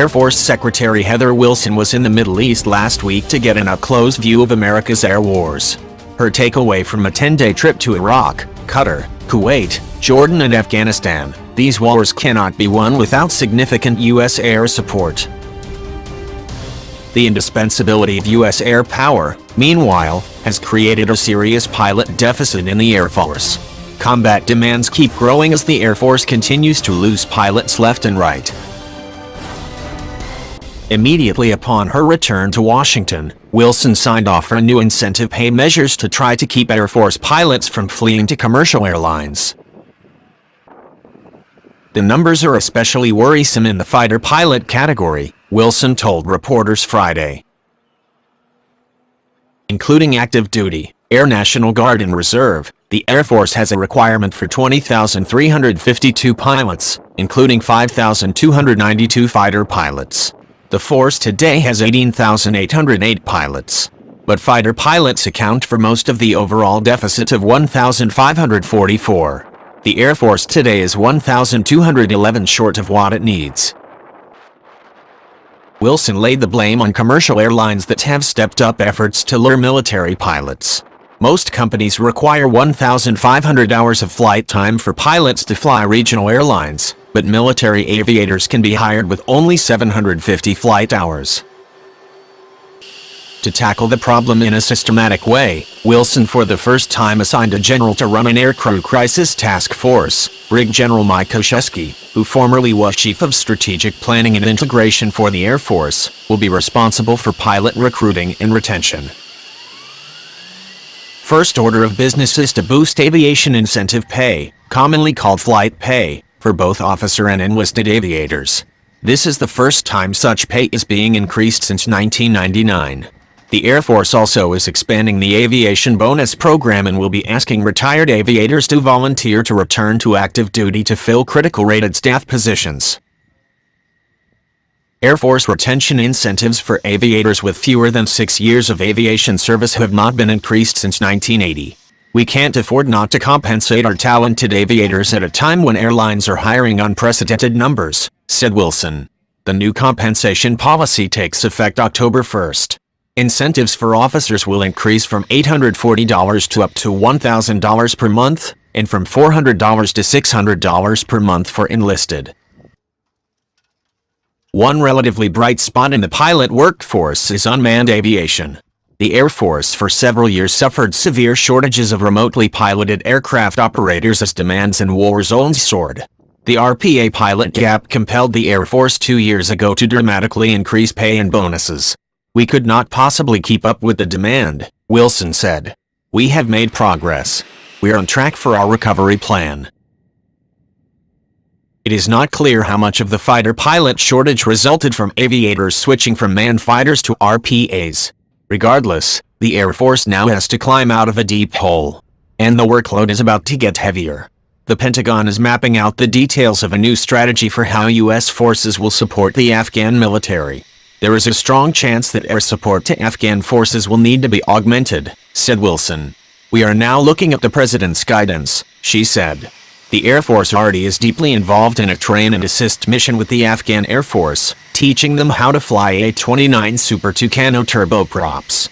Air Force Secretary Heather Wilson was in the Middle East last week to get an up-close view of America's air wars. Her takeaway from a 10-day trip to Iraq, Qatar, Kuwait, Jordan and Afghanistan: these wars cannot be won without significant U.S. air support. The indispensability of U.S. air power, meanwhile, has created a serious pilot deficit in the Air Force. Combat demands keep growing as the Air Force continues to lose pilots left and right. Immediately upon her return to Washington, Wilson signed off for new incentive pay measures to try to keep Air Force pilots from fleeing to commercial airlines. The numbers are especially worrisome in the fighter pilot category, Wilson told reporters Friday. Including active duty, Air National Guard and Reserve, the Air Force has a requirement for 20,352 pilots, including 5,292 fighter pilots. The force today has 18,808 pilots. But fighter pilots account for most of the overall deficit of 1,544. The Air Force today is 1,211 short of what it needs. Wilson laid the blame on commercial airlines that have stepped up efforts to lure military pilots. Most companies require 1,500 hours of flight time for pilots to fly regional airlines, but military aviators can be hired with only 750 flight hours. To tackle the problem in a systematic way, Wilson for the first time assigned a general to run an aircrew crisis task force. Brig General Mike Koszewski, who formerly was Chief of Strategic Planning and Integration for the Air Force, will be responsible for pilot recruiting and retention. First order of business is to boost aviation incentive pay, commonly called flight pay, for both officer and enlisted aviators. This is the first time such pay is being increased since 1999. The Air Force also is expanding the aviation bonus program and will be asking retired aviators to volunteer to return to active duty to fill critical rated staff positions. Air Force retention incentives for aviators with fewer than 6 years of aviation service have not been increased since 1980. We can't afford not to compensate our talented aviators at a time when airlines are hiring unprecedented numbers, said Wilson. The new compensation policy takes effect October 1st. Incentives for officers will increase from $840 to up to $1,000 per month, and from $400 to $600 per month for enlisted. One relatively bright spot in the pilot workforce is unmanned aviation. The Air Force for several years suffered severe shortages of remotely piloted aircraft operators as demands in war zones soared. The RPA pilot gap compelled the Air Force 2 years ago to dramatically increase pay and bonuses. We could not possibly keep up with the demand, Wilson said. We have made progress. We are on track for our recovery plan. It is not clear how much of the fighter pilot shortage resulted from aviators switching from manned fighters to RPAs. Regardless, the Air Force now has to climb out of a deep hole. And the workload is about to get heavier. The Pentagon is mapping out the details of a new strategy for how U.S. forces will support the Afghan military. There is a strong chance that air support to Afghan forces will need to be augmented, said Wilson. We are now looking at the President's guidance, she said. The Air Force already is deeply involved in a train and assist mission with the Afghan Air Force, teaching them how to fly A-29 Super Tucano turboprops.